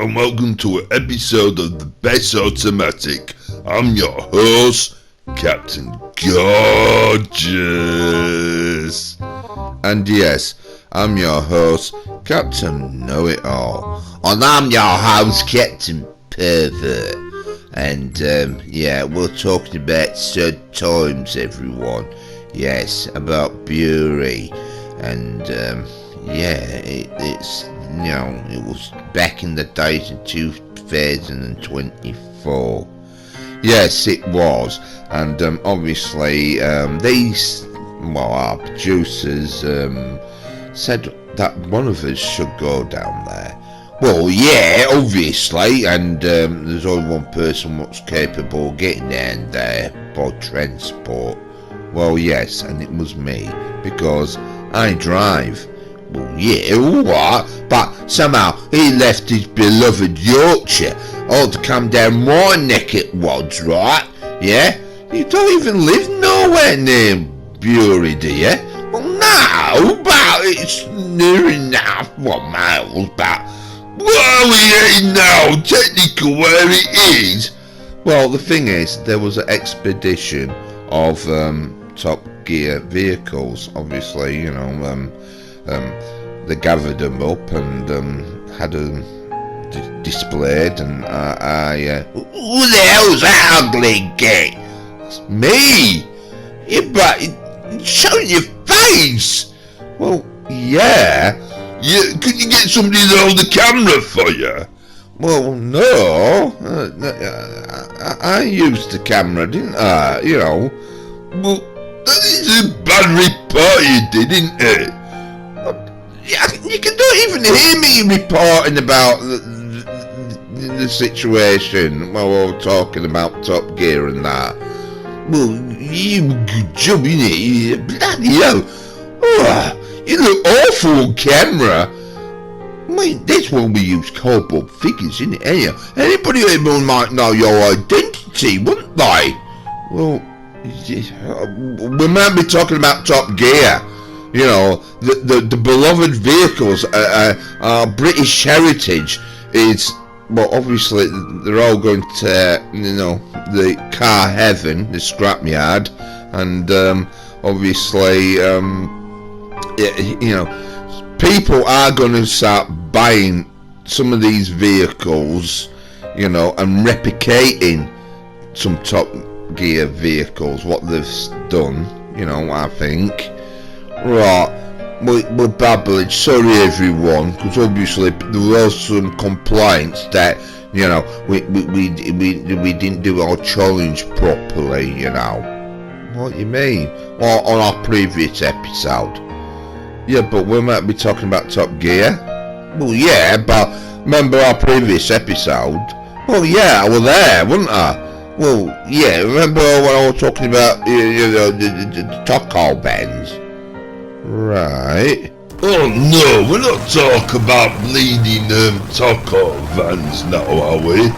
and welcome to an episode of the Best Automatic. I'm your host, Captain Gorgeous. And yes, I'm your host, Captain Know-It-All. And I'm your host, Captain Pervert. And we're talking about sad times, everyone. Yes, about Bury. And it was back in the days of 2024. Yes, it was. And obviously, our producers said that one of us should go down there. Well, yeah, obviously, and there's only one person what's capable of getting down there by transport. Well, yes, and it was me, because I drive. Well, yeah, alright, but somehow he left his beloved Yorkshire all to come down my neck it was, right? Yeah? You don't even live nowhere near Bury, do you? Well, no, but it's near enough, miles, but well, we ain't now technical where it is. Well, the thing is, there was an expedition of Top Gear vehicles, obviously, they gathered them up and had them displayed, and who the hell's that ugly git? It's me! Yeah, but showing your face! Well, yeah. Could you get somebody to hold the camera for you? Well, no. I used the camera, didn't I? Well, that is a bad report you did, isn't it? You can don't even hear me reporting about the situation while we're talking about Top Gear and that. Well, you good job, innit? Bloody hell. Oh, you look awful on camera. I mean, that's when we use cardboard figures, isn't it? Anybody able might know your identity, wouldn't they? Well, we might be talking about Top Gear. The beloved vehicles, our British heritage is, well, obviously they're all going to, the car heaven, the scrapyard, and obviously, people are going to start buying some of these vehicles, and replicating some Top Gear vehicles, what they've done, I think. Right, we're babbling, sorry everyone, because obviously there were some complaints that, we didn't do our challenge properly, What do you mean? Well, on our previous episode. Yeah, but we might be talking about Top Gear. Well, yeah, but remember our previous episode? Well, yeah, I was there, wasn't I? Well, yeah, remember when I was talking about the taco bands? Right. Oh no, we're not talking about bleeding taco vans now, are we?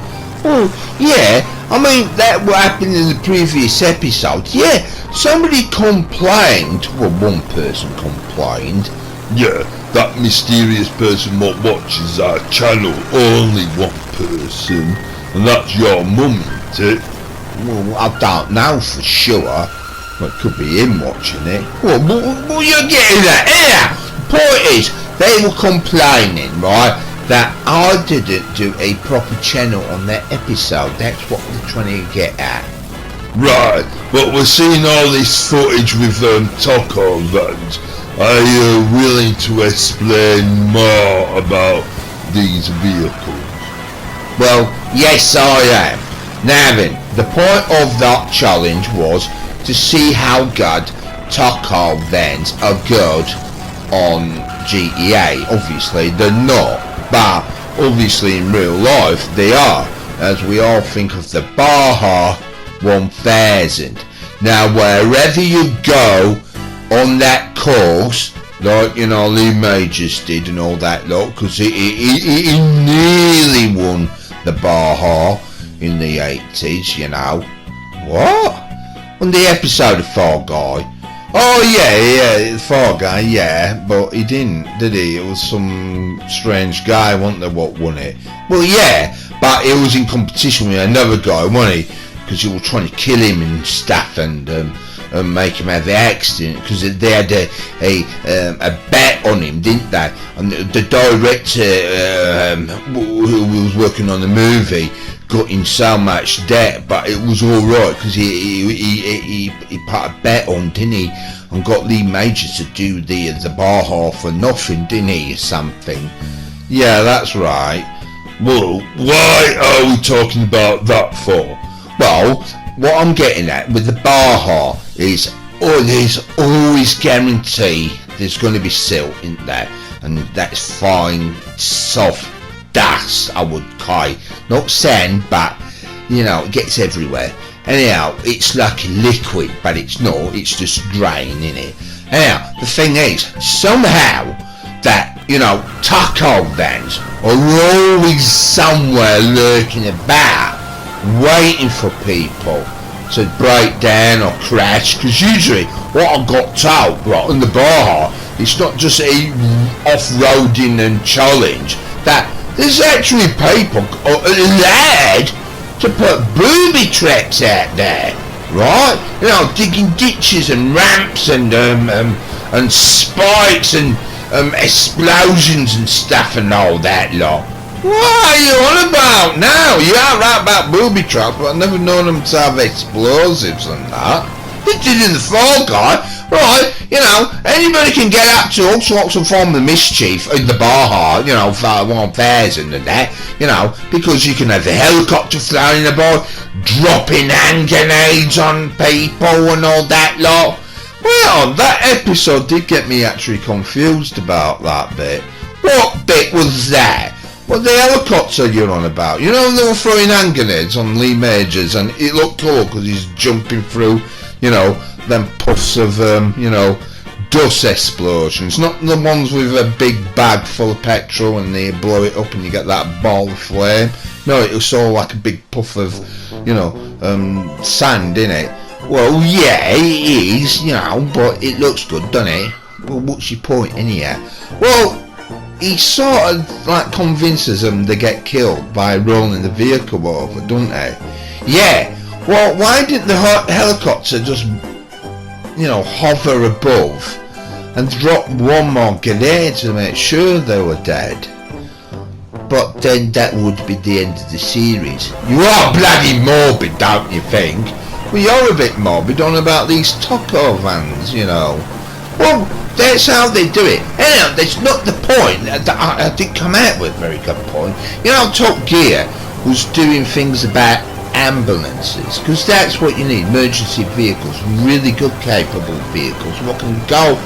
Oh, yeah, I mean, that what happened in the previous episode. Yeah, somebody complained, well, one person complained. Yeah, that mysterious person what watches our channel, only one person, and that's your mum, isn't it? Well, I don't know for sure. Well, it could be him watching it. Well, you're getting that here. Point is, they were complaining, right, that I didn't do a proper channel on that episode. That's what they're trying to get at. Right, but we're seeing all this footage with taco vans. Are you willing to explain more about these vehicles? Well, yes I am. Now then, the point of that challenge was to see how good taco vans are good on GTA. Obviously they're not, but obviously in real life they are, as we all think of the Baja 1000. Now wherever you go on that course, like Lee Majors did and all that lot, because he nearly won the Baja in the 80s, What? On the episode of Fall Guy. Oh yeah, the Fall Guy, yeah, but he didn't, did he? It was some strange guy, wasn't there, what won it? Well, yeah, but he was in competition with another guy, wasn't he? Because he was trying to kill him and stuff, and make him have the accident, because they had a bet on him, didn't they? And the director who was working on the movie got in so much debt, but it was all right because he put a bet on, didn't he, and got Lee Majors to do the Baja for nothing, didn't he, or something? Yeah, that's right. Well, why are we talking about that for? Well, what I'm getting at with the Baja is, there's always guarantee there's going to be silt in there, and that's fine, soft dust, I would call, not sand, but you know, it gets everywhere. Anyhow, it's like a liquid, but it's not, it's just grain in it. Anyhow, the thing is, somehow that, you know, taco vans are always somewhere lurking about, waiting for people to break down or crash, because usually what I got told, right, on the Baja, it's not just a off-roading and challenge, that there's actually people allowed to put booby traps out there, right? You know, digging ditches and ramps and spikes and explosions and stuff and all that lot. What are you on about now? You are right about booby traps, but I've never known them to have explosives and that. They did in the Fall Guy, right? You know, anybody can get up to all sorts of form of mischief in the Baja, you know, for 1,000 and that, you know, because you can have the helicopter flying about, dropping hand grenades on people and all that lot. Well, that episode did get me actually confused about that bit. What bit was that? Well, the helicopter you're on about. You know, they were throwing hand grenades on Lee Majors, and it looked cool because he's jumping through, you know, them puffs of, you know, dust explosions. Not the ones with a big bag full of petrol and they blow it up and you get that ball of flame. No, it was sort of like a big puff of, you know, sand in it. Well, yeah, it is, you know, but it looks good, doesn't it? Well, what's your point, anyhow? Well, he sort of like convinces them they get killed by rolling the vehicle over, don't they? Yeah. Well, why didn't the helicopter just, you know, hover above and drop one more grenade to make sure they were dead? But then that would be the end of the series. You are bloody morbid, don't you think? Well, you're a bit morbid on about these taco vans, you know. Well, that's how they do it. Anyhow, that's not the point that I did come out with. Very good point. You know, Top Gear was doing things about ambulances, because that's what you need, emergency vehicles, really good capable vehicles, what can go,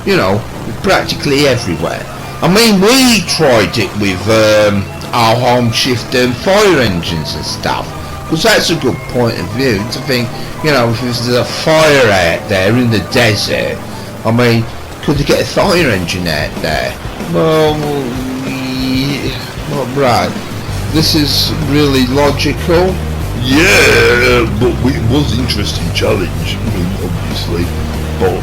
you know, practically everywhere. I mean, we tried it with our home shift and fire engines and stuff, because that's a good point of view to think, you know, if there's a fire out there in the desert, I mean, could they get a fire engine out there? Well, yeah, not right. This is really logical. Yeah, but it was an interesting challenge, I mean, obviously, but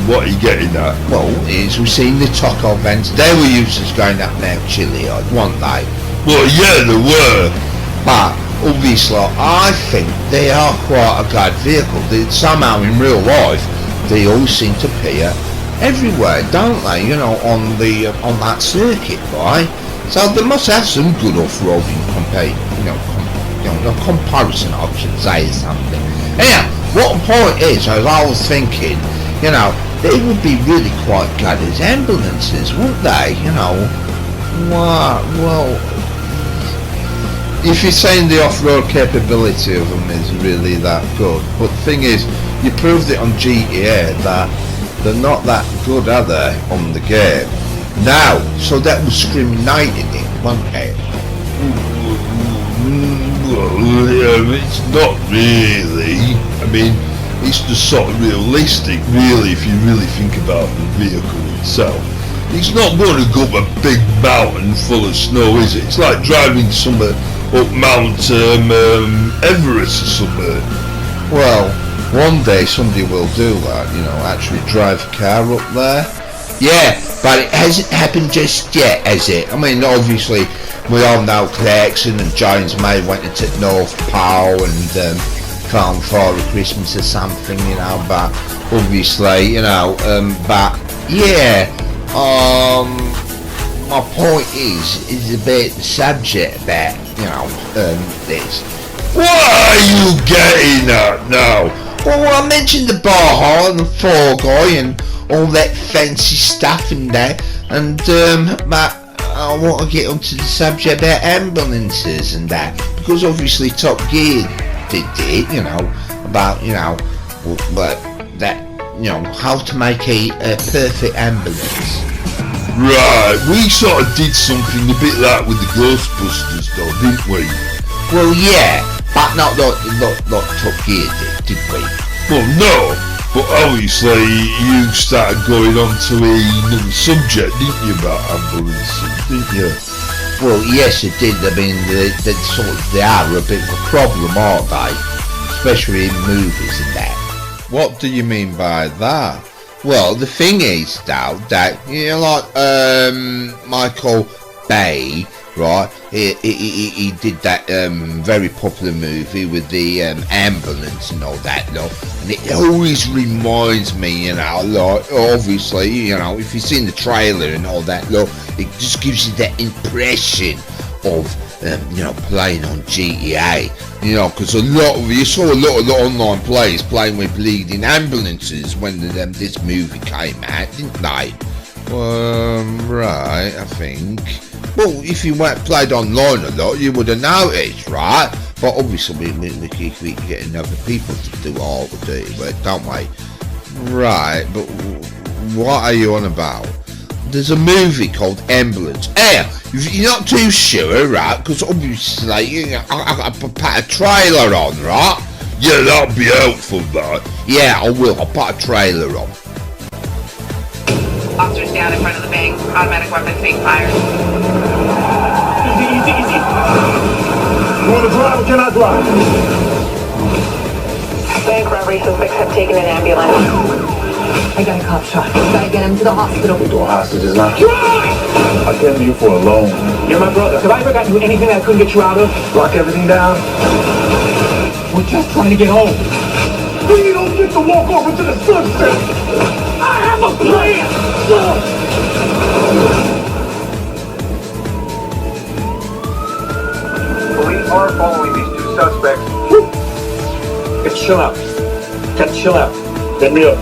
what are you getting at? Well, is we've seen the taco vans, they were used as going up now Chile, weren't they? Well, yeah, they were. But, obviously, I think they are quite a good vehicle. Somehow, in real life, they all seem to appear everywhere, don't they, you know, on that circuit, right? So they must have some good off-roading comparison, I should say, something. Anyhow, what the point is, as I was thinking, you know, they would be really quite good as ambulances, wouldn't they? You know, well, if you're saying the off-road capability of them is really that good, but the thing is, you proved it on GTA that they're not that good, are they, on the game? Now, so that was discriminating it, wasn't it? Well, it's not really. I mean, it's just sort of realistic, really, if you really think about the vehicle itself. It's not going to go up a big mountain full of snow, is it? It's like driving somewhere up Mount Everest or somewhere. Well, One day somebody will do that, you know, actually drive a car up there. Yeah, but it hasn't happened just yet, has it? I mean, obviously, we all know Clarkson and Jones May went into North Pole and found Father Christmas or something, you know, but obviously, you know, but yeah, my point is about the subject that, you know, this. What are you getting at now? Well, I mentioned the bar and the fall guy and all that fancy stuff and that, and but I want to get onto the subject about ambulances and that, because obviously Top Gear did it, you know, about, you know, but that, you know, how to make a perfect ambulance. Right, we sort of did something a bit like with the Ghostbusters though, didn't we? Well, yeah, but not Top Gear did we? Well, no, but obviously you started going on to another subject, didn't you, about ambulances, didn't you? Well, yes, it did. I mean, they are a bit of a problem, aren't they? Especially in movies and that. What do you mean by that? Well, the thing is, though, that, you know, like, Michael Bay, right, he did that very popular movie with the ambulance and all that, look, and it always reminds me, you know, like, obviously, you know, if you've seen the trailer and all that, look, it just gives you that impression of, you know, playing on GTA, you know, because you saw a lot of online players playing with bleeding ambulances when this movie came out, didn't they? Right, I think. Well, if you weren't played online a lot, you would have noticed, right? But obviously, we keep getting other people to do all the dirty work, don't we? Right, but what are you on about? There's a movie called Ambulance. If you're not too sure, right? Because obviously, you know, I put a trailer on, right? Yeah, that'll be helpful, that. Yeah, I will. I'll put a trailer on. Officers down in front of the bank. Automatic weapons being fired. Easy. You want to drive or can I drive? Bank robbery suspects have taken an ambulance. I got a cop shot. Gotta get him to the hospital. We do hostages now. I came to you for a loan. You're my brother. Have I ever gotten you anything that I couldn't get you out of? Lock everything down. We're just trying to get home. We don't get to walk over to the sunset. I have a plan, son. Police are following these two suspects. Hey, chill out. Gotta chill out. Get me up.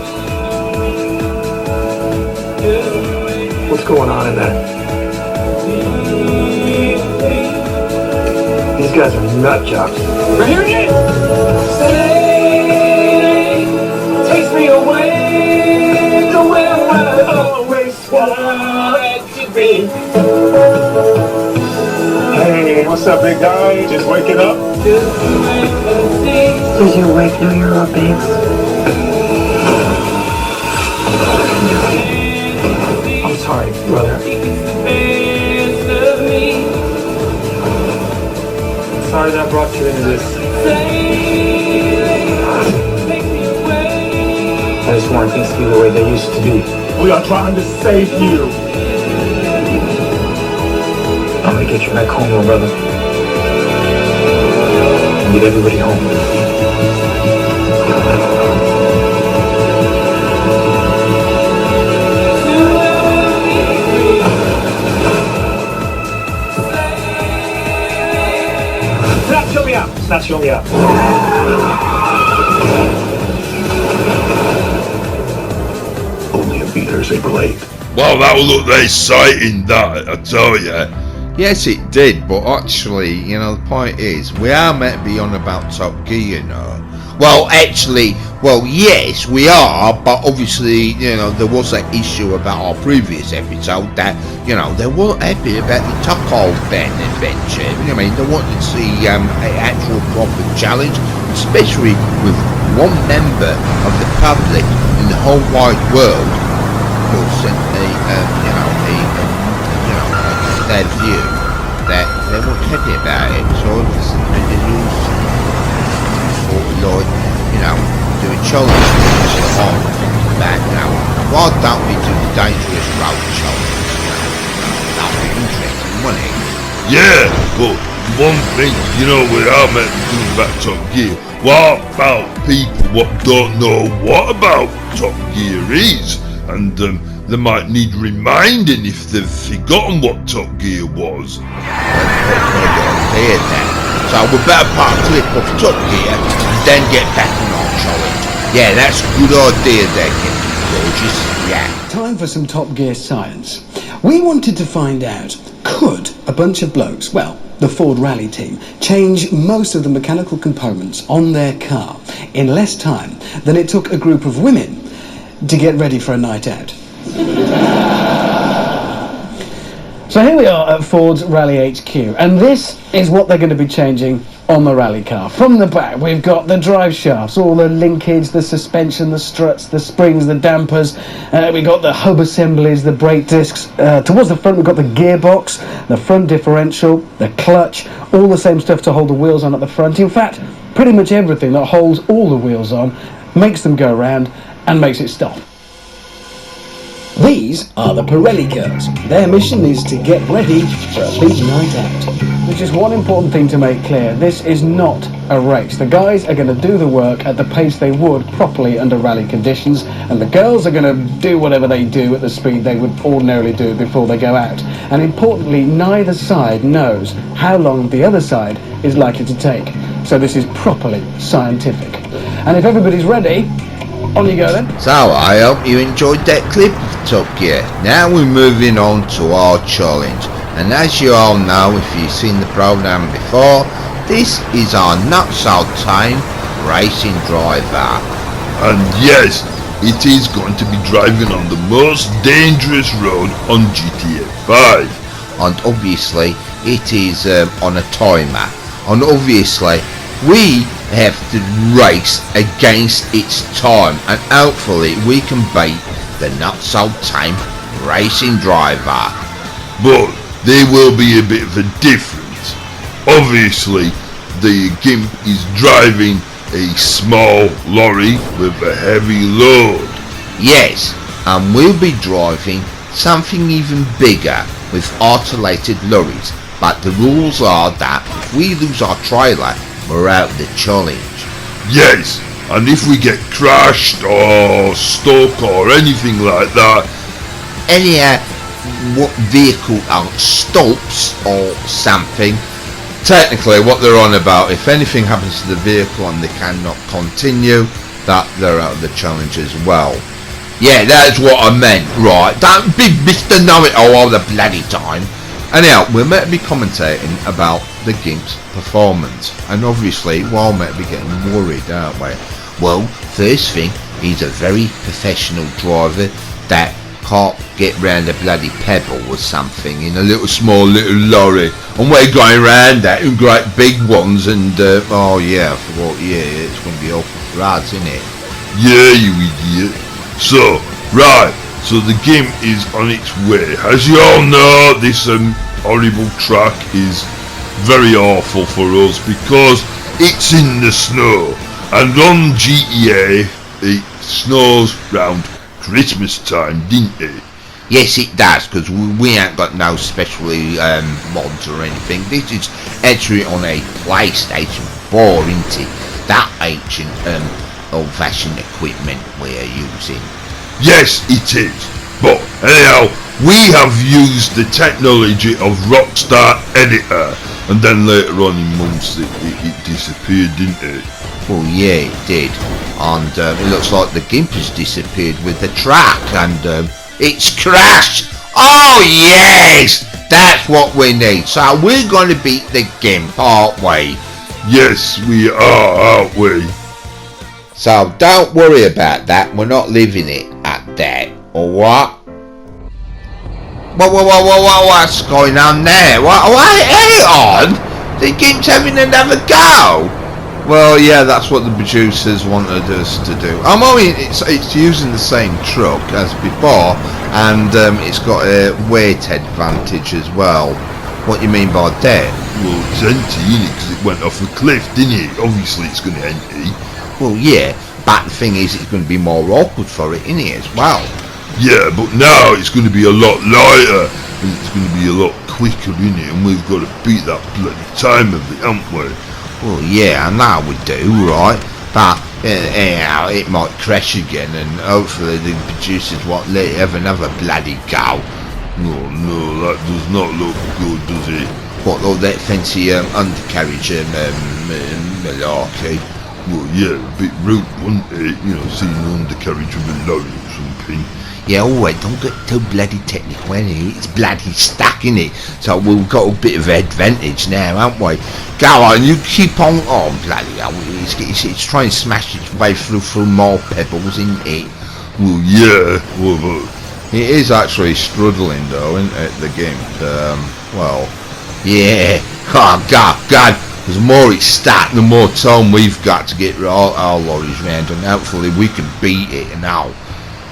What's going on in there? These guys are nut jobs. Right here it is! Say, takes me away to where I always wanted to be. Hey, what's up, big guy? Just waking up? Does your wife know you're up, babes? I'm sorry, brother. Sorry that I brought you into this. I just want things to be the way they used to be. We are trying to save you. I'm gonna get you back home, little brother. And get everybody home. Not show me up. Only a beater's a blade. Wow, that will look exciting, that, I tell you. Yes, it did, but actually, you know, the point is, we are meant to be on about Top Gear, you know. Well, actually, well, yes, we are, but obviously, you know, there was that issue about our previous episode that, you know, they weren't happy about the Tuckle Ben adventure. You know, I mean, they wanted to see an actual proper challenge, especially with one member of the public in the whole wide world who sent their view that they weren't happy about it. So, Lord, you know, doing challenge things on back now. Why don't we do the dangerous road challenge now? That would be interesting, wouldn't it? Yeah, but one thing, you know, we are meant to do about Top Gear. What about people what don't know what about Top Gear is? And they might need reminding if they've forgotten what Top Gear was. Here then. So we better part a clip of Top Gear and then get back on our challenge. Yeah, that's a good idea there, Gorgeous. Yeah. Time for some Top Gear science. We wanted to find out, could a bunch of blokes, well, the Ford Rally team, change most of the mechanical components on their car in less time than it took a group of women to get ready for a night out? So here we are at Ford's Rally HQ, and this is what they're going to be changing on the rally car. From the back, we've got the drive shafts, all the linkage, the suspension, the struts, the springs, the dampers. We've got the hub assemblies, the brake discs. Towards the front, we've got the gearbox, the front differential, the clutch, all the same stuff to hold the wheels on at the front. In fact, pretty much everything that holds all the wheels on, makes them go around and makes it stop. These are the Pirelli cars. Their mission is to get ready for a big night out. Which is one important thing to make clear. This is not a race. The guys are going to do the work at the pace they would properly under rally conditions, and the girls are going to do whatever they do at the speed they would ordinarily do before they go out. And importantly, neither side knows how long the other side is likely to take. So this is properly scientific. And if everybody's ready, on you go then. So I hope you enjoyed that clip of Top Gear. Now we're moving on to our challenge. And as you all know, if you've seen the program before, this is our Not So Tame racing driver. And yes, it is going to be driving on the most dangerous road on GTA 5. And obviously it is on a timer. And obviously we have to race against its time, and hopefully we can beat the Not So Tame racing driver. But there will be a bit of a difference. Obviously, the Gimp is driving a small lorry with a heavy load. Yes, and we'll be driving something even bigger with articulated lorries, but the rules are that if we lose our trailer, we're out of the challenge. Yes, and if we get crashed or stuck or anything like that, Any what vehicle stops or something, technically what they're on about, if anything happens to the vehicle and they cannot continue, that they're out of the challenge as well. Yeah, that's what I meant, right? Don't be Mr. Know-It-All all the bloody time. Anyhow, we're meant to be commentating about the Gimp's performance, and obviously we're meant to be getting worried, aren't we? Well, first thing, he's a very professional driver that can't get round a bloody pebble or something in a small little lorry, and we're going round that in great big ones, and oh yeah, I forgot, yeah, it's going to be awful for us, isn't it? yeah, you idiot. So, right, so the Gimp is on its way. As you all know, this horrible track is very awful for us because it's in the snow, and on GTA it snows round Christmas time, didn't it? Yes, it does, because we ain't got no specially mods or anything. This is actually on a PlayStation 4, isn't it? That ancient old-fashioned equipment we're using. Yes, it is. But anyhow, we have used the technology of Rockstar Editor, and then later on in months it disappeared, didn't it? Well, yeah, it did. And it looks like the Gimp has disappeared with the track, and it's crashed. Oh, yes! That's what we need. So we're going to beat the Gimp, aren't we? Yes, we are, aren't we? So don't worry about that. We're not leaving it at that. Or what? What's going on there? Hang on! The Gimp's having another go! Well, yeah, that's what the producers wanted us to do. I mean, it's using the same truck as before, and it's got a weight advantage as well. What do you mean by that? Well, it's empty, innit? Because it went off a cliff, didn't it? Obviously it's going to empty. Well, yeah, but the thing is, it's going to be more awkward for it, isn't it, as well? Yeah, but now it's going to be a lot lighter, and it's going to be a lot quicker, innit? And we've got to beat that bloody time of it, haven't we? Well, yeah, I know we do, right? But anyhow, it might crash again, and hopefully the producers won't let it have another bloody go. No, that does not look good, does it? What, all that fancy undercarriage malarkey? Well, yeah, a bit rude, wasn't it? You know, seeing an undercarriage of a lorry or something. Yeah, alright, don't get too bloody technical, innit? It's bloody stuck, innit? So we've got a bit of advantage now, haven't we? Go on, you keep on, bloody hell, it's trying to smash its way through more pebbles, isn't it? Well, yeah, well, It is actually struggling though, isn't it, the game? Well, yeah. Oh, God. The more it's stacked, the more time we've got to get all our lorries round, and hopefully we can beat it now.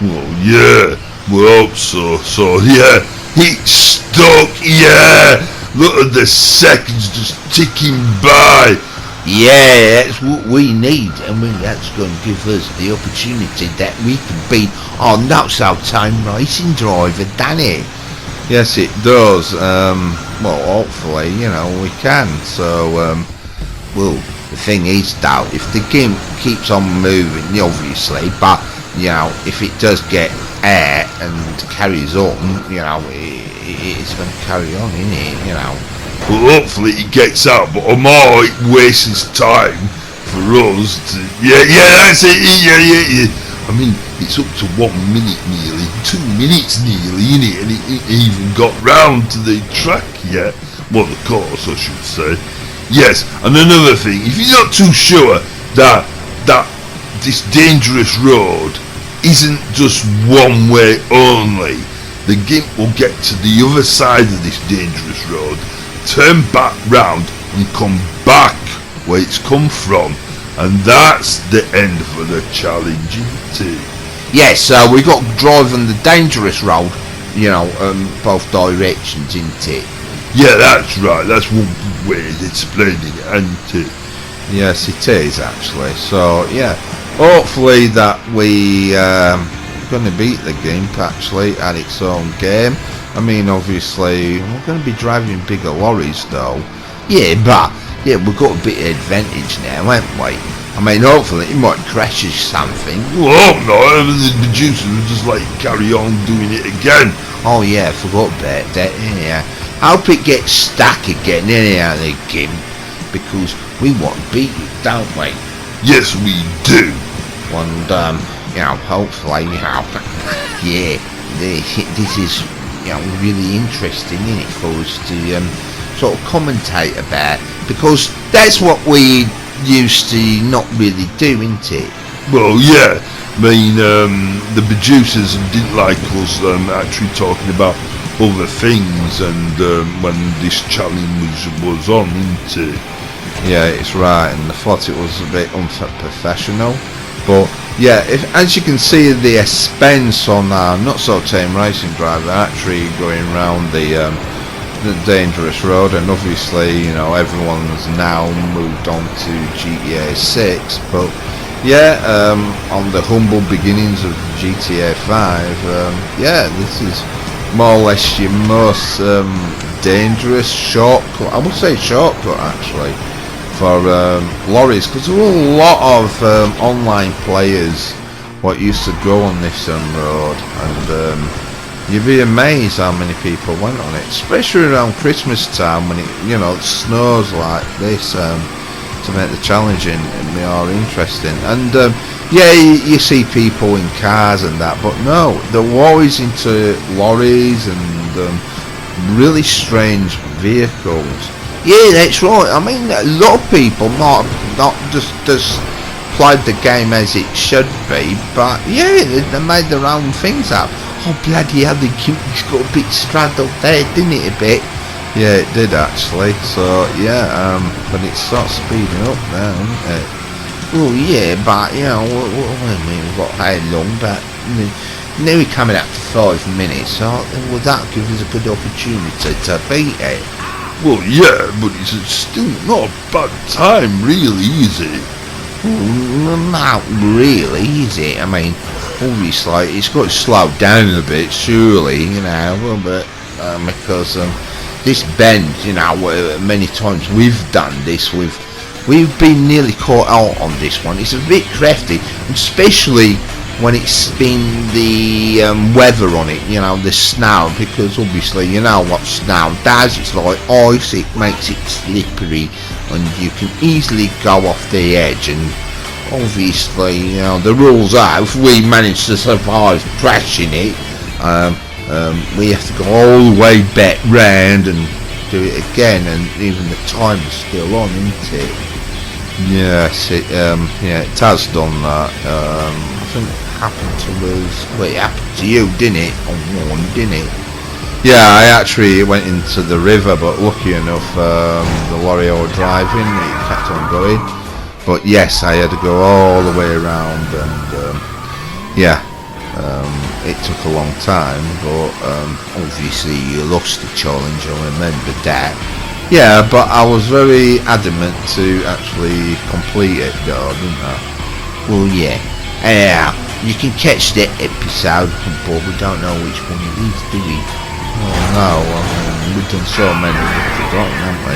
well, yeah, we hope so. So, yeah, it's stuck, yeah. Look at the seconds just ticking by. Yeah, that's what we need, and that's going to give us the opportunity that we can beat our not-so-time racing driver, Danny. Yes, it does. Well, hopefully, you know, we can. So, well, the thing is, though, if the game keeps on moving, obviously, but, you know, if it does get air and carries on, you know, it's going to carry on, isn't it, you know? Well, hopefully it gets out, but Omar, it wastes time for us to... Yeah, that's it, yeah. I mean, it's up to 1 minute nearly, 2 minutes nearly, innit? And it ain't even got round to the track yet. Well, the course, I should say. Yes, and another thing, if you're not too sure that this dangerous road isn't just one way only, the Gimp will get to the other side of this dangerous road, turn back round and come back where it's come from, and that's the end for the challenge, isn't it? Yes, so we got to drive on the dangerous road, you know, both directions, isn't it? Yeah, that's right, that's one way of explaining it, isn't it? Yes, it is actually. So yeah, hopefully that we going to beat the Gimp actually at its own game. I mean, obviously we're going to be driving bigger lorries though. Yeah, but yeah, we've got a bit of advantage now, haven't we? I mean, hopefully it might crash or something. Well, I hope not. The producer will just like carry on doing it again. Oh yeah, I forgot about that. Yeah, I hope it gets stuck again. Anyhow, the Gimp, because we want to beat it, don't we? Yes, we do. And you know, hopefully, you know, yeah, this is, you know, really interesting, isn't it, for us to sort of commentate about, because that's what we used to not really do, isn't it? Well, yeah. I mean, the producers didn't like us actually talking about other things, and when this challenge was on, isn't it? Yeah, it's right, and I thought it was a bit unprofessional. But yeah, as you can see, the expense on our not-so-tame racing driver actually going around the dangerous road, and obviously, you know, everyone's now moved on to GTA 6. But yeah, on the humble beginnings of GTA 5, yeah, this is more or less your most dangerous shortcut. I would say shortcut actually, for lorries, because there were a lot of online players what used to go on this road, and you'd be amazed how many people went on it, especially around Christmas time when it, you know, it snows like this, to make the challenging and more interesting. And yeah, you see people in cars and that, but no, they're always into lorries and really strange vehicles. Yeah, that's right. I mean, a lot of people not just played the game as it should be, but yeah, they made their own things up. Oh bloody hell, the Gimp's got a bit straddled there, didn't it, a bit? Yeah, it did actually. So yeah, but it's sort of speeding up now, isn't it? Well, yeah, but you know, I mean, we've got how long? But nearly coming up to 5 minutes. So well, that gives us a good opportunity to beat it. Well, yeah, but it's still not a bad time, really, is it? Not really, is it? I mean, obviously it's got to slow down a bit, surely, you know, but because this bend, you know, many times we've done this, we've been nearly caught out on this one. It's a bit crafty, especially when it's been the weather on it, you know, the snow, because obviously you know what snow does. It's like ice, it makes it slippery and you can easily go off the edge. And obviously, you know, the rules are, if we manage to survive crashing it, we have to go all the way back round and do it again, and even the time is still on, isn't it? Yes, it has done that. I think it happened to us. Well, it happened to you, didn't it? On one, didn't it? Yeah, I actually went into the river, but lucky enough, the lorry I was driving, it kept on going. But yes, I had to go all the way around, and it took a long time, but obviously you lost the challenge, I remember that. Yeah, but I was very adamant to actually complete it though, didn't I? Well, yeah. Anyhow, you can catch that episode, but we don't know which one it is, do we? Oh no, I mean, we've done so many, we've forgotten, haven't we?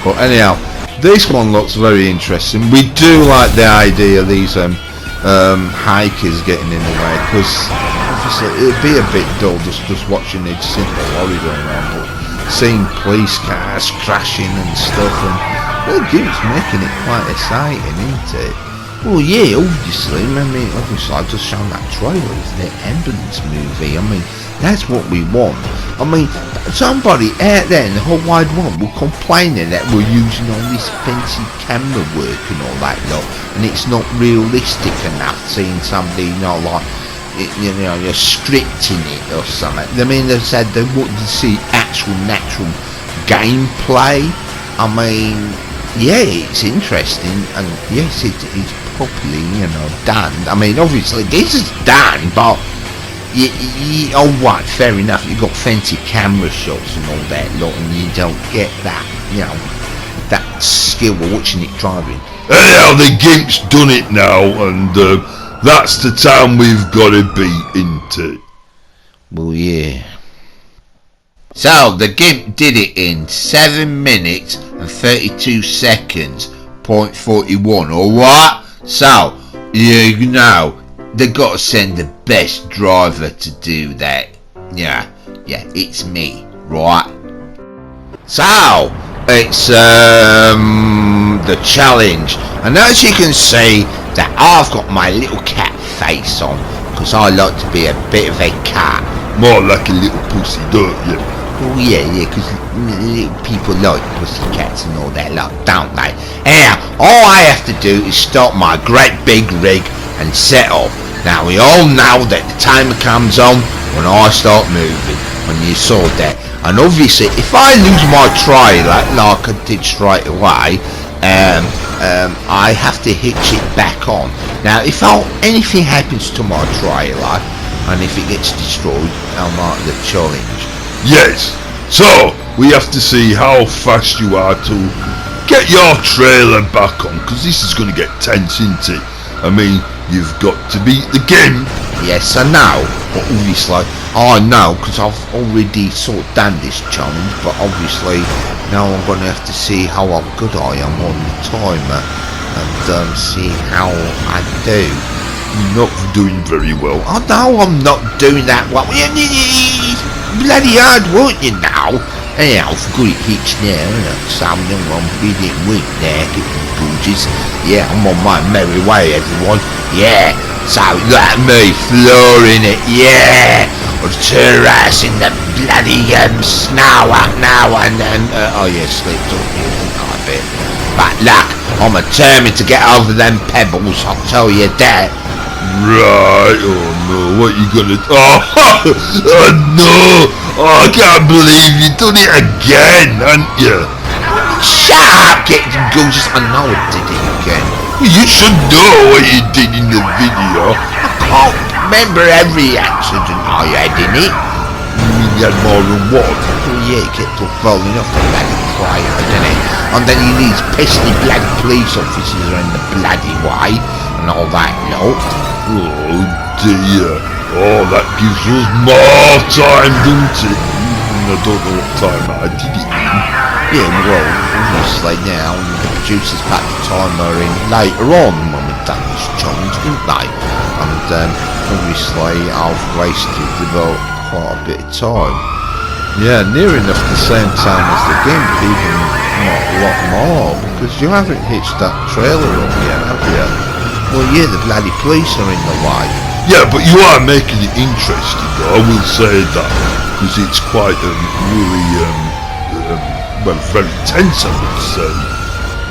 But anyhow, this one looks very interesting. We do like the idea of these hikers getting in the way, because obviously it'd be a bit dull just watching each simple lorry going around, but seeing police cars crashing and stuff, and well, it's making it quite exciting, isn't it? Well, yeah, obviously. I mean, obviously, I've just shown that trailer. It's the ambulance movie. I mean, that's what we want. I mean, somebody out there in the whole wide world will complain that we're using all this fancy camera work and all that lot, and it's not realistic enough. Seeing somebody, you know, like, you know, you're scripting it or something. I mean, they said they wanted to see actual natural gameplay. I mean, yeah, it's interesting, and yes, it's properly, you know, done. I mean, obviously this is done, but oh, right, fair enough, you've got fancy camera shots and all that lot, and you don't get that, you know, that skill of watching it driving. Anyhow, the gimp's done it now, and that's the time we've got to be into. Well, yeah. So, the GIMP did it in 7 minutes and 32 seconds, .41, alright? So, you know, they got to send the best driver to do that. Yeah, it's me, right? So, it's the challenge, and as you can see, that I've got my little cat face on, because I like to be a bit of a cat. More like a little pussy, don't you? Oh yeah, because little people like pussycats and all that lot, don't they? Anyhow, all I have to do is start my great big rig and set off. Now we all know that the timer comes on when I start moving, when you saw that. And obviously, if I lose my trailer, like I did straight away, I have to hitch it back on. Now, if anything happens to my trailer, and if it gets destroyed, I'll mark the challenge. Yes, so we have to see how fast you are to get your trailer back on, because this is going to get tense, isn't it? I mean, you've got to beat the game. Yes, I know, but obviously, I know, because I've already sort of done this challenge, but obviously, now I'm going to have to see how good I am on the timer, and see how I do. You're not doing very well. I know I'm not doing that well. Bloody hard work, you know. Anyhow, I've got it hitched now, so I'm really weak now, getting gorgeous. Yeah, I'm on my merry way, everyone. Yeah, so look at me flooring it, yeah. I'll turn her ass in the bloody snow up now, and oh yeah, slipped on you a bit. But look, I'm determined to get over them pebbles, I'll tell you that. Right, oh no, what you gonna... Oh, oh no! Oh, I can't believe you done it again, haven't you? Shut up, Captain Gorgeous. I know I did it again. You should know what you did in the video. I can't remember every accident I had in it. You had more than one. Oh yeah, it kept on falling off the back. gameplay, doesn't it? And then these pesky bloody police officers are in the bloody way, and all that lot. Oh dear. Oh, that gives us more time, doesn't it? I don't know what time I did it in. Yeah, well, obviously now the producers packed the timer in later on when we've done this challenge, didn't they? And obviously I've wasted about quite a bit of time. Yeah, near enough the same time as the GIMP, even not a lot more, because you haven't hitched that trailer up yet, have you? Well, yeah, the bloody police are in the way. Yeah, but you are making it interesting, though, I will say that, because it's quite really, well, very tense, I would say.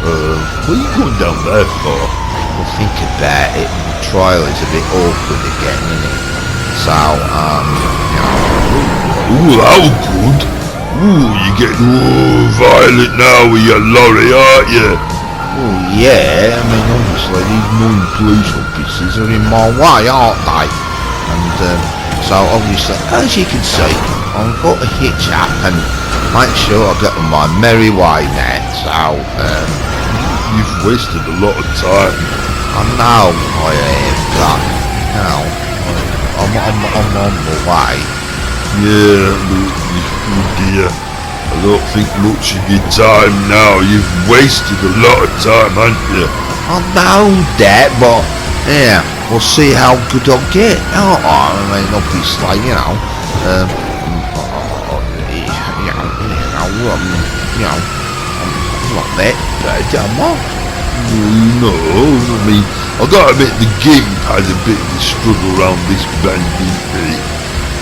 What are you going down there for? Well, think about it, the trial is a bit awkward again, isn't it? So, you know... Ooh, how good! Ooh, you're getting violent now with your lorry, aren't you? Well, yeah, I mean, obviously these non-police officers are in my way, aren't they? And so obviously, as you can see, I've got to hitch up and make sure I get on my merry way now. So, You've wasted a lot of time. I know I have, but, you know, I'm on my way. Yeah, but, oh dear, I don't think much of your time now. You've wasted a lot of time, haven't you? I know that, but yeah, we'll see how good I'll get. Oh, I mean, obviously, you know, I'm not that bad, am I? No, I mean, I gotta admit the GIMP had a bit of a struggle around this bend, didn't it?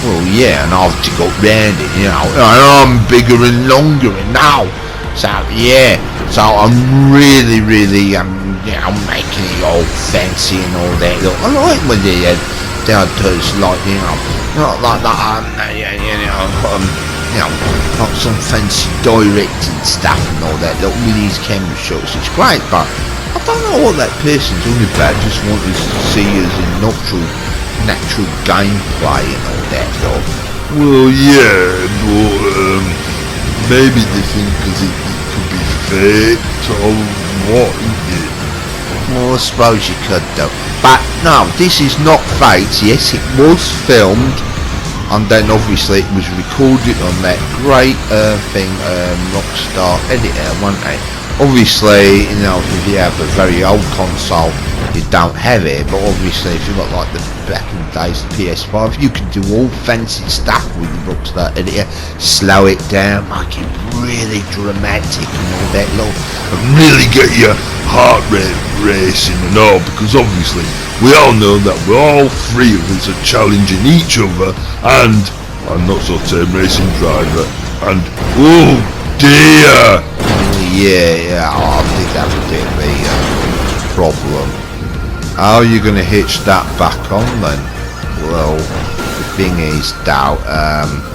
Well, yeah, and I've got round it, you know, and I'm bigger and longer now. So, yeah, so I'm really, you know, making it all fancy and all that. Look, I like when they does like, you know, not like that, you know, like some fancy directing stuff and all that. Look, with these camera shots, it's great, but I don't know what that person's on about. Just want us to see us in natural gameplay and all that, though. Well, yeah, but maybe they think because it could be faked or what, isn't it? Well, I suppose you could, though. But no, this is not faked. Yes, it was filmed, and then obviously it was recorded on that great Rockstar editor, wasn't it? Obviously, you know, if you have a very old console, you don't have it, but obviously if you've got like the back in the days, the PS5, you can do all fancy stuff with the Rockstar editor, slow it down, make it really dramatic and all that lot. And really get your heart rate racing and all, because obviously we all know that we're all three of us are challenging each other, and I'm not so tame racing driver, and oh dear! Yeah, I think that would be the problem. How are you going to hitch that back on then? Well, the thing is, Dow,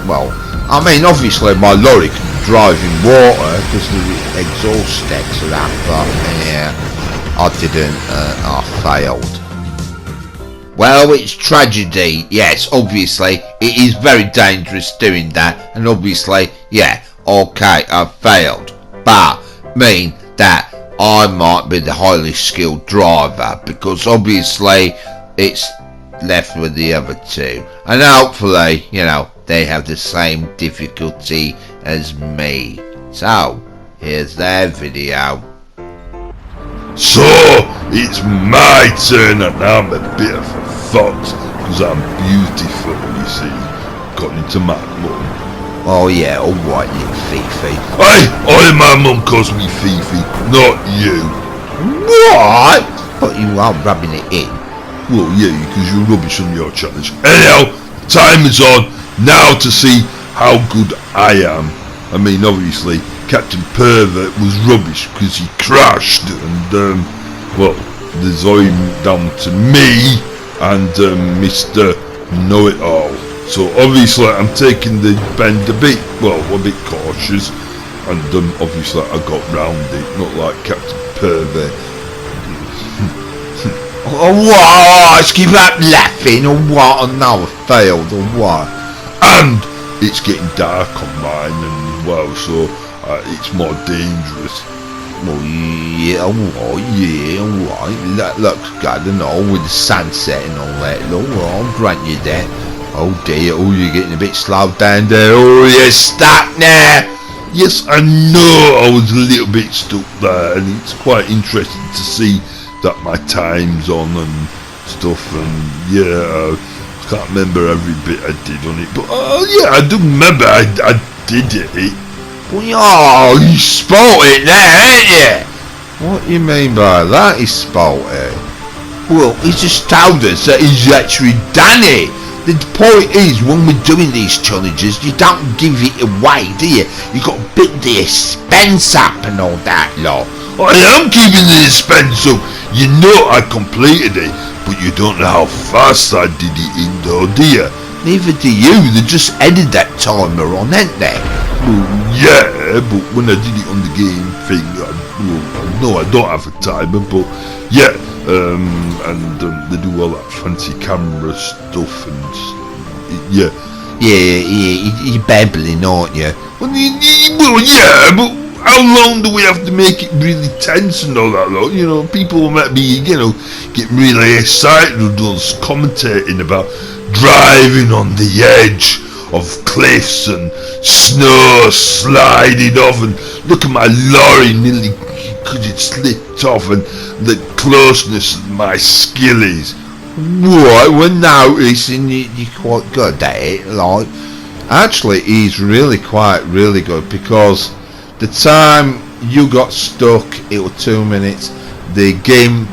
well, I mean, obviously my lorry can drive in water because the exhaust stacks are that, but yeah, I didn't, I failed. Well, it's tragedy, yes, obviously, it is very dangerous doing that, and obviously, yeah, okay, I failed, but mean that I might be the highly skilled driver, because obviously it's left with the other two, and hopefully, you know, they have the same difficulty as me. So here's their video. So it's my turn, and I'm a bit of a fox because I'm beautiful, you see, according to my mum. Oh yeah, alright little Fifi. Hey, my mum calls me Fifi, not you. What? But you are rubbing it in. Well, yeah, because you're rubbish on your challenge. Anyhow, time is on now to see how good I am. I mean, obviously, Captain Pervert was rubbish because he crashed, and well, there's only down to me and Mr. Know-It-All. So obviously I'm taking the bend a bit cautious, and obviously I got round it, not like Captain Pervert. Oh what? Keep up laughing or what? Oh no, I failed or what? And it's getting dark on mine, and well, so it's more dangerous. Well, yeah, alright. That looks good and all with the sunset and all that. Look, well, I'll grant you that. Oh dear, oh, you're getting a bit slowed down there. Oh, you're stuck now. Yes, I know I was a little bit stuck there, and it's quite interesting to see that my time's on and stuff, and yeah, I can't remember every bit I did on it, but yeah, I do remember I did it. Well, oh, you spoilt it now, ain't you? What do you mean by that, he spoilt it? Well, he just told us that he's actually done it. The point is, when we're doing these challenges, you don't give it away, do you? You got to build the expense up and all that lot. I am keeping the suspense up. You know I completed it, but you don't know how fast I did it in though, do you? Neither do you. They just added that timer on, ain't they? Well, yeah, but when I did it on the game thing, no, I don't have a timer, but yeah, and they do all that fancy camera stuff, and yeah. Yeah, you're babbling, aren't you? Well, yeah, but how long do we have to make it really tense and all that, though? You know, people might be, get really excited with us commentating about driving on the edge of cliffs and snow sliding off, and look at my lorry nearly could it slipped off, and the closeness of my skill is. Right, we're noticing you're quite good at it, like. Actually, he's really good, because the time you got stuck, it was 2 minutes. The game,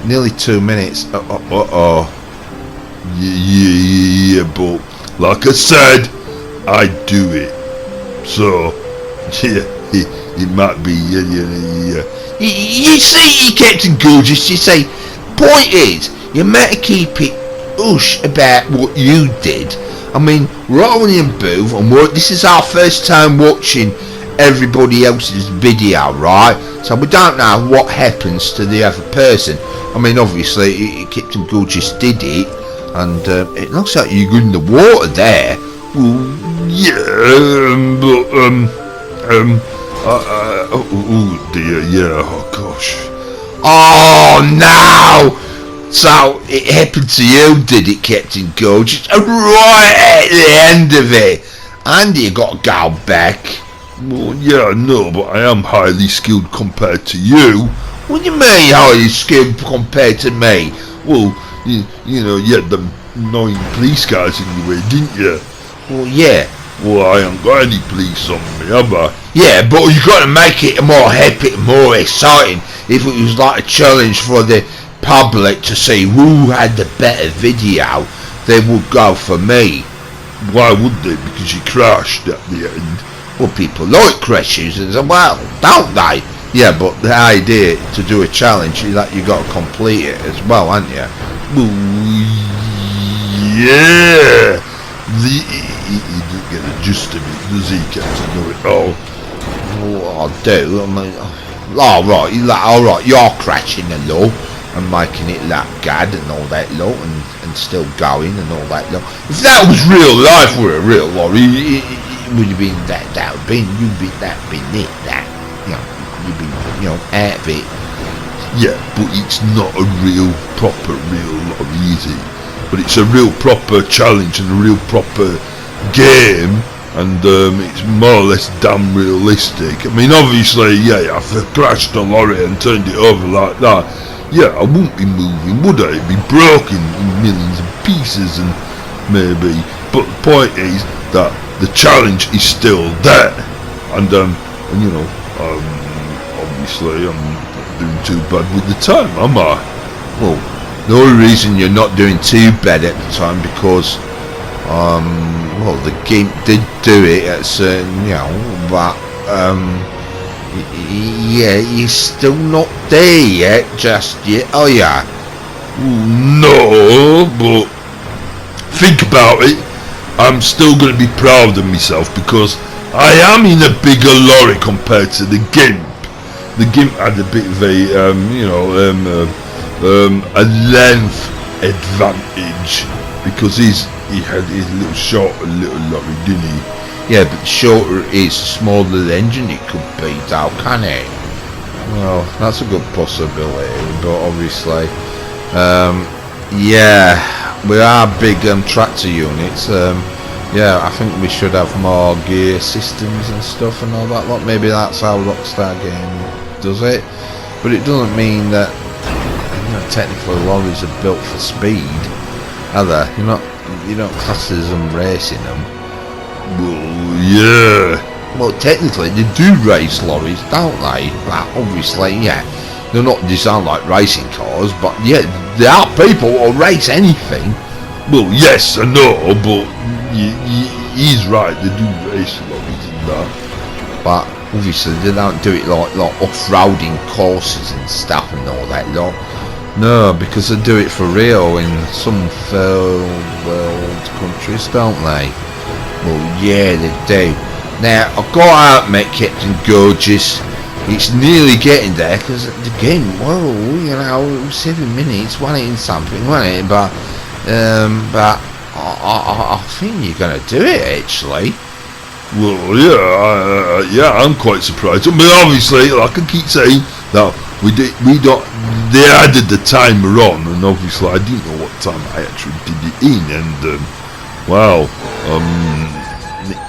nearly 2 minutes. Yeah, but like I said, I do it. So, yeah, it might be, yeah. You see, Captain Gorgeous, you say, point is, you might keep it hush about what you did. I mean, we're all in a booth, and this is our first time watching everybody else's video, right? So we don't know what happens to the other person. I mean, obviously, Captain Gorgeous did it, and it looks like you're in the water there. Well, yeah, but, oh dear, yeah, oh gosh. Oh no! So it happened to you, did it, Captain Gorgeous? Right at the end of it, and you got to go back. Well, yeah, I know, but I am highly skilled compared to you. What do you mean highly skilled compared to me? Well, you know, you had them 9 police cars in your way, didn't you? Well, yeah. Well, I ain't got any police on me, have I? Yeah, but you got to make it more epic, more exciting. If it was like a challenge for the public to see who had the better video, they would go for me. Why would they? Because you crashed at the end. Well, people like crashes as well, don't they? Yeah, but the idea to do a challenge is that you got to complete it as well, haven't you? Well, yeah. He didn't get a gist of it, does he, Captain Know-It-All? Well, I do. I mean, alright, you're crashing the law and making it look good and all that lot, and still going and all that lot. If that was real life with a real lorry, it would have been that would been you'd be that been it, that, you'd be, out of it. Yeah, but it's not a proper real lorry, is it? But it's a real proper challenge and a real proper game, and it's more or less damn realistic. I mean, obviously, yeah, if I crashed a lorry and turned it over like that, yeah, I wouldn't be moving, would I? It'd be broken in millions of pieces, and maybe. But the point is that the challenge is still there, and obviously I'm not doing too bad with the time, am I? Well, the only reason you're not doing too bad at the time because well, the game did do it at certain, but yeah, you're still not there yet, just yet, are ya? No, but think about it. I'm still going to be proud of myself because I am in a bigger lorry compared to the Gimp. The Gimp had a bit of a length advantage because he had his little short little lorry, didn't he? Yeah, but the shorter it is, the smaller the engine it could be, though, can it? Well, that's a good possibility, but obviously, yeah, we are big tractor units. Yeah, I think we should have more gear systems and stuff and all that. Like, maybe that's how Rockstar Game does it, but it doesn't mean that, you know, technically lorries are built for speed, are they? You don't class as them racing them. Well, yeah. Well, technically they do race lorries, don't they? Well, obviously, yeah. They're not designed like racing cars, but yeah, there are people who will race anything. Well, yes, I know, but he's right. They do race lorries and that. But obviously they don't do it like off-roading courses and stuff and all that lot. No, because they do it for real in some third world countries, don't they? Well, yeah, they do. Now, I've got to admit, Captain Gorgeous, it's nearly getting there, because the game, whoa, you know, 7 minutes, wasn't it in something, wasn't it? But I think you're going to do it, actually. Well, yeah, I'm quite surprised. I mean, obviously, like I keep saying, that they added the timer on, and obviously I didn't know what time I actually did it in, and, wow,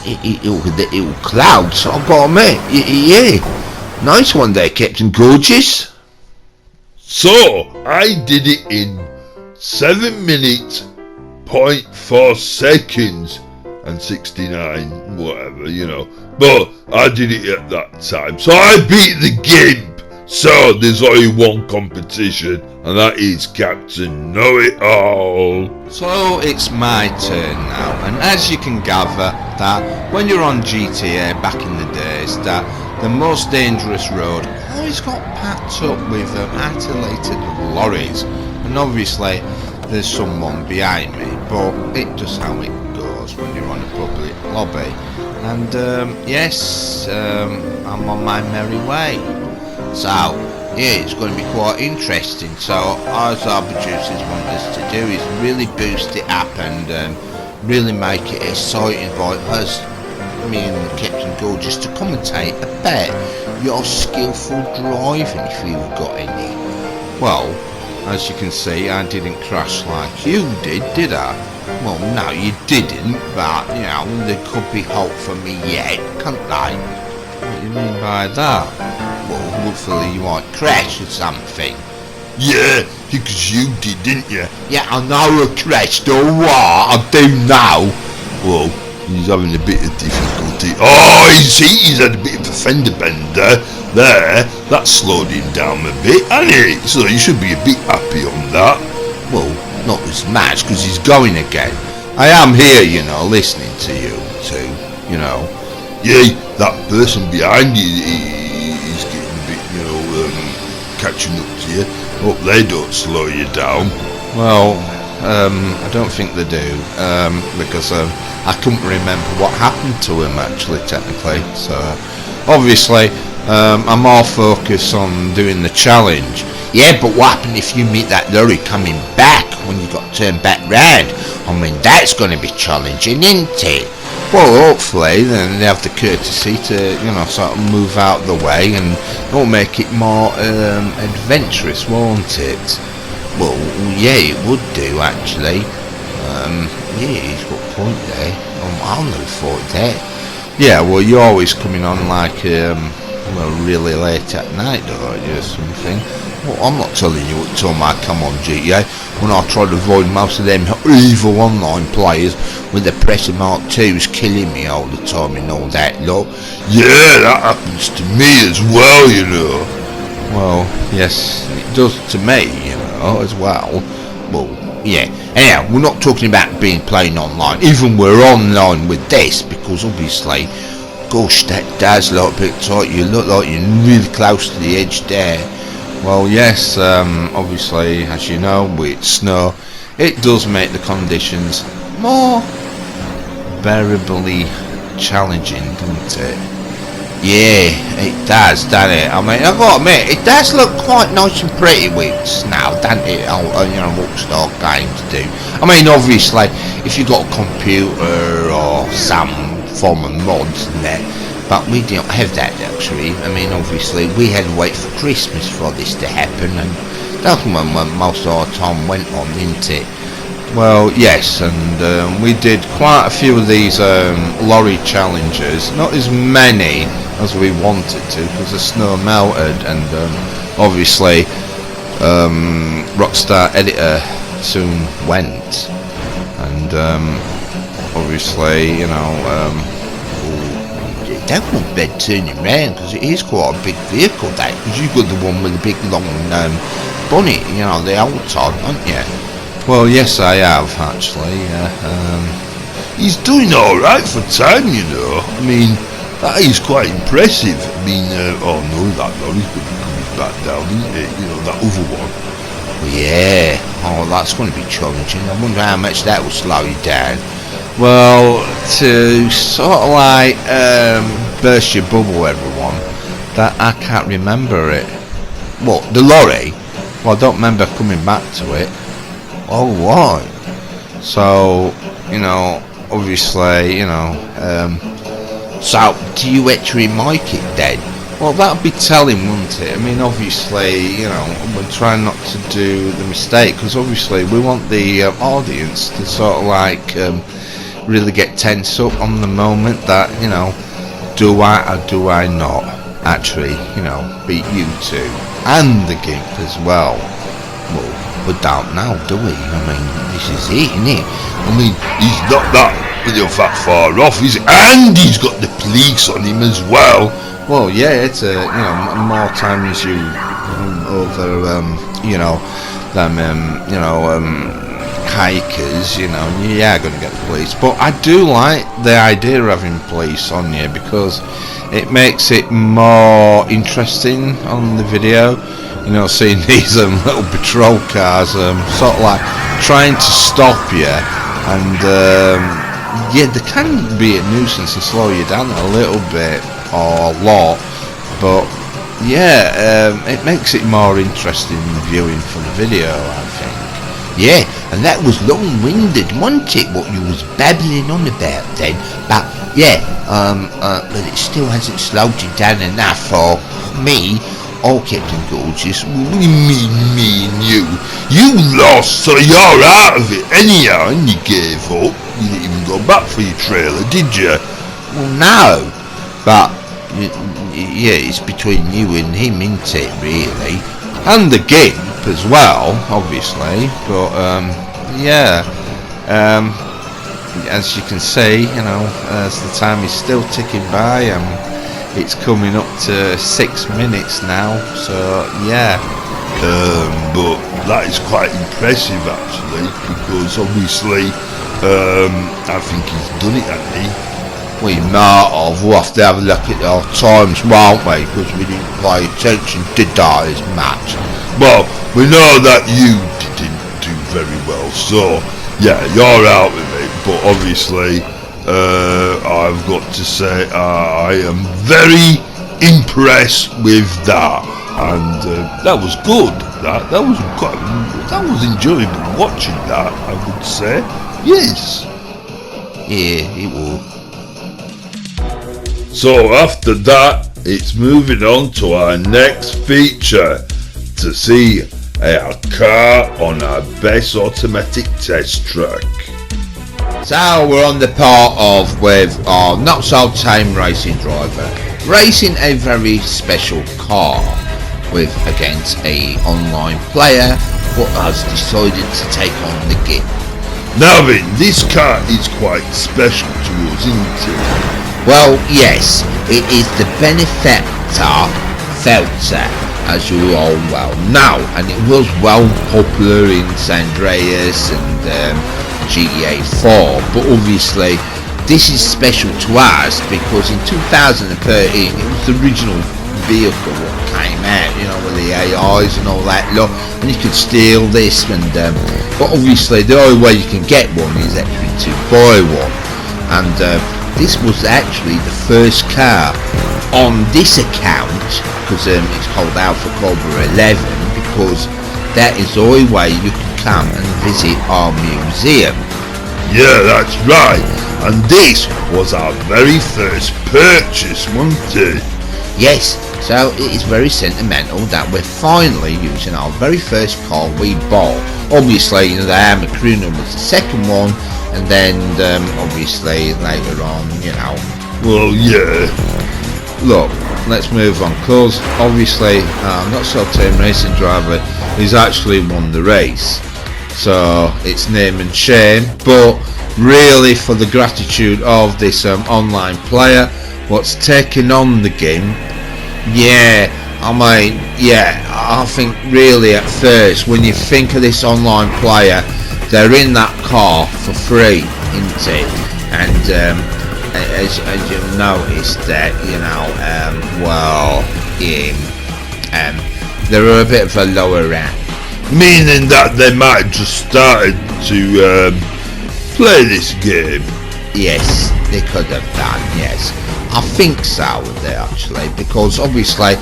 It'll clouds, I've got to admit. Yeah, nice one there, Captain Gorgeous. So, I did it in 7 minutes, 0.4 seconds, and 69, whatever, you know. But I did it at that time. So I beat the GIMP. So there's only one competition, and that is Captain Know-It-All. So it's my turn now, and as you can gather, that when you're on GTA back in the days, that the most dangerous road always got packed up with isolated lorries, and obviously there's someone behind me, but it's just how it goes when you're on a public lobby. And yes, I'm on my merry way. So yeah, it's going to be quite interesting. So as our producers want us to do is really boost it up and really make it exciting by us, me and Captain Gorgeous, to commentate about your skillful driving if you've got any. Well, as you can see, I didn't crash like you did I? Well, no, you didn't, but you know, there could be hope for me yet, can't they? What do you mean by that? Well, hopefully you might crash or something. Yeah, because you did, didn't you? Yeah, I know I crashed, alright, I do know. Well, he's having a bit of difficulty. Oh, he's had a bit of a fender bender there. That slowed him down a bit, hasn't it? So you should be a bit happy on that. Well, not as much, because he's going again. I am here, you know, listening to you two, you know. Yeah, that person behind you, he's getting a bit, you know, catching up to you. Hope they don't slow you down. Well, I don't think they do, because I couldn't remember what happened to him actually, technically. So obviously, I'm more focused on doing the challenge. Yeah, but what happened if you meet that lorry coming back when you got turned back round? I mean, that's going to be challenging, isn't it? Well, hopefully then they have the courtesy to, you know, sort of move out the way, and it'll make it more adventurous, won't it? Well, yeah, it would do actually. Yeah, he's got a point there. I'll never thought that. Yeah, well, you're always coming on like, well, really late at night, don't you, or something? Well, I'm not telling you what time I come on GTA, when I try to avoid most of them evil online players with the Presser Mark 2s killing me all the time and all that lot. Yeah, that happens to me as well, you know. Well, yes, it does to me, you know, as well. Well, yeah. Anyhow, we're not talking about playing online, even we're online with this, because obviously, gosh, that does look a bit tight. You look like you're really close to the edge there. Well, yes, obviously, as you know, with snow, it does make the conditions more bearably challenging, doesn't it? Yeah, it does, doesn't it? I mean, I've got to admit, it does look quite nice and pretty with snow, doesn't it? You know, Rockstar Games do. I mean, obviously, if you've got a computer or something form of mods and that, but we don't have that luxury. I mean, obviously we had to wait for Christmas for this to happen, and that's when most of our time went on, didn't it? Well, yes, and we did quite a few of these lorry challenges, not as many as we wanted to because the snow melted, and obviously Rockstar Editor soon went, and obviously, you know, that wasn't bad turning round because it is quite a big vehicle, that, because you've got the one with the big long bonnet, you know, the old type, haven't you? Well, yes, I have actually. He's doing alright for time, you know. I mean, that is quite impressive. I mean, oh no, that lorry's going to be coming back down, isn't it? You know, that other one. Yeah, oh, that's going to be challenging. I wonder how much that will slow you down. Well, to sort of like burst your bubble, everyone, that I can't remember it. What, the lorry? Well, I don't remember coming back to it. Oh, right. So, you know, obviously, you know, so do you actually make it then? Well, that'd be telling, wouldn't it? I mean, obviously, you know, we're trying not to do the mistake, because obviously we want the audience to sort of like really get tense up on the moment that, you know, do I or do I not actually, you know, beat you two and the GIMP as well? Well, we don't know, do we? I mean, this is it, isn't it? I mean, he's not that, you know, that far off, is he? And he's got the police on him as well. Well, yeah, it's you know, more times you over, you know, them, you know, hikers, you know, you are going to get the police. But I do like the idea of having police on you because it makes it more interesting on the video. You know, seeing these little patrol cars sort of like trying to stop you, and yeah, they can be a nuisance and slow you down a little bit or a lot, but yeah, it makes it more interesting viewing for the video, I think. Yeah, and that was long-winded, wasn't it, what you was babbling on about then? But yeah, but it still hasn't slowed you down enough for me. Oh, Captain Gorgeous, What do you mean, me and you? You lost, so you're out of it anyhow, and you gave up. You didn't even go back for your trailer, did you? well, no, but yeah, it's between you and him, isn't it, really? And the GIMP as well, obviously, but yeah, as you can see, you know, as the time is still ticking by, it's coming up to 6 minutes now, so yeah. But that is quite impressive actually, because obviously I think he's done it, hasn't he? We might have. We'll have to have a look at our times, won't we? Because we didn't pay attention to that as much. Well, we know that you didn't do very well, so yeah, you're out with it. But obviously, I've got to say I am very impressed with that, and that was good. That was enjoyable watching that, I would say. Yes. Yeah, it will. So after that, it's moving on to our next feature to see our car on our best automatic test track. So we're on the part of with our not so tame racing driver racing a very special car with against a online player who has decided to take on the GIMP. Now then, this car is quite special to us, isn't it? Well, yes, it is the Benefactor Felter, as you all well know, and it was well popular in San Andreas and GTA 4, but obviously this is special to us because in 2013 it was the original vehicle that came out, you know, with the AIs and all that lot, and you could steal this, and but obviously the only way you can get one is actually to buy one, and this was actually the first car on this account, because it's called Alpha Cobra 11, because that is the only way you can come and visit our museum. Yeah, that's right. And this was our very first purchase, wasn't it? Yes, so it is very sentimental that we're finally using our very first car we bought. Obviously, you know, the Hammer Crooner was the second one, and then obviously later on, you know. Well, yeah. Look, let's move on, cause obviously Not So Tame Racing Driver has actually won the race, so it's name and shame. But really, for the gratitude of this online player what's taken on the game, I think really at first, when you think of this online player, they're in that car for free, isn't it? And as you've noticed that, you know, they're a bit of a lower rank. Meaning that they might have just started to play this game. Yes, they could have done, yes. I think so, they actually, because obviously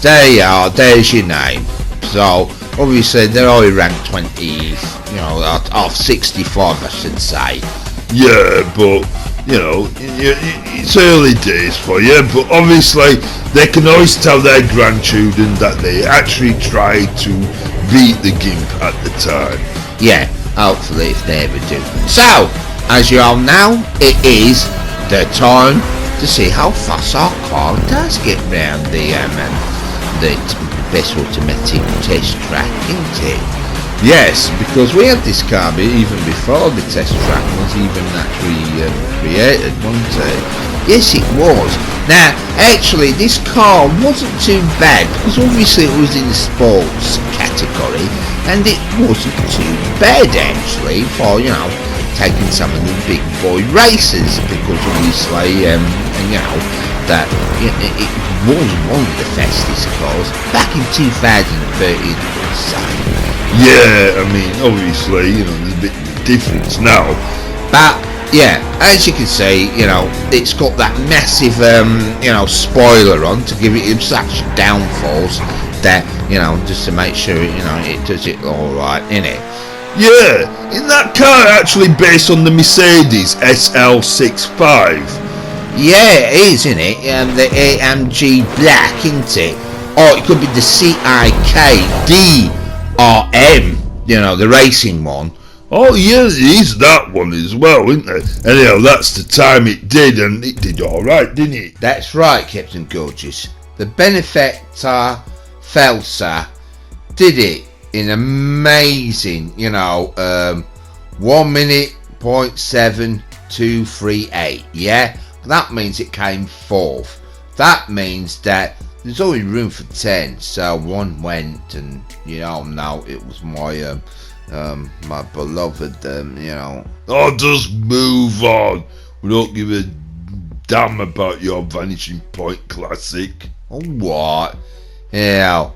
there's your name. So obviously they're only ranked 20, you know, out of 65, I should say. Yeah, but you know, it's early days for you, but obviously they can always tell their grandchildren that they actually tried to beat the GIMP at the time. Yeah, hopefully if they ever do. So, as you all know, it is the time to see how fast our car does get round the best automatic test track, isn't it? Yes, because we had this car even before the test track was even actually created, wasn't it? Yes, it was. Now, actually, this car wasn't too bad, because obviously it was in the sports category, and it wasn't too bad, actually, for, you know, taking some of the big boy races, because obviously, you know, that it was one of the fastest cars back in 2013, I would say. Yeah, I mean, obviously, you know, there's a bit of a difference now. But, yeah, as you can see, you know, it's got that massive, you know, spoiler on to give it such downforce that, you know, just to make sure, you know, it does it alright, innit? Yeah, isn't that car actually based on the Mercedes SL65? Yeah, it is, isn't it? The AMG Black, isn't it? Or it could be the CIKD RM, you know, the racing one. Oh yeah, it is that one as well, isn't it? Anyhow, that's the time it did, and it did alright, didn't it? That's right, Captain Gorgeous. The Benefactor Felsa did it in amazing, you know, 1 minute 0.7238, yeah? That means it came fourth. That means that there's only room for 10, so one went, and you all know it was my my beloved, you know. Oh, just move on. We don't give a damn about your Vanishing Point Classic. Oh, what? Yeah,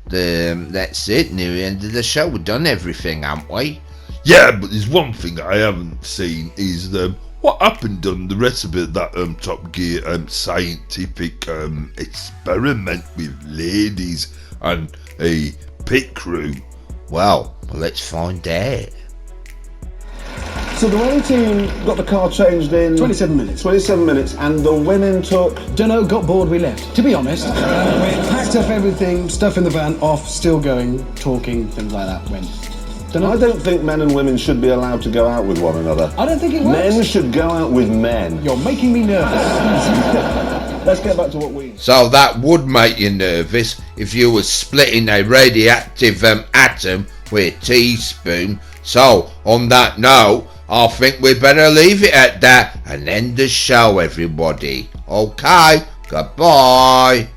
that's it. Near the end of the show. We've done everything, haven't we? Yeah, but there's one thing I haven't seen is what happened on the rest of it, that Top Gear scientific experiment with ladies and a pit crew. Well, let's find out. So the running team got the car changed in 27 minutes. 27 minutes, and the women took. Dunno, got bored, we left. To be honest, we packed up everything, stuff in the van, off, still going, talking, things like that. Went. I don't think men and women should be allowed to go out with one another. I don't think it works. Men should go out with men. You're making me nervous. Let's get back to what we. So that would make you nervous if you were splitting a radioactive atom with a teaspoon. So on that note, I think we better leave it at that and end the show, everybody. Okay, goodbye.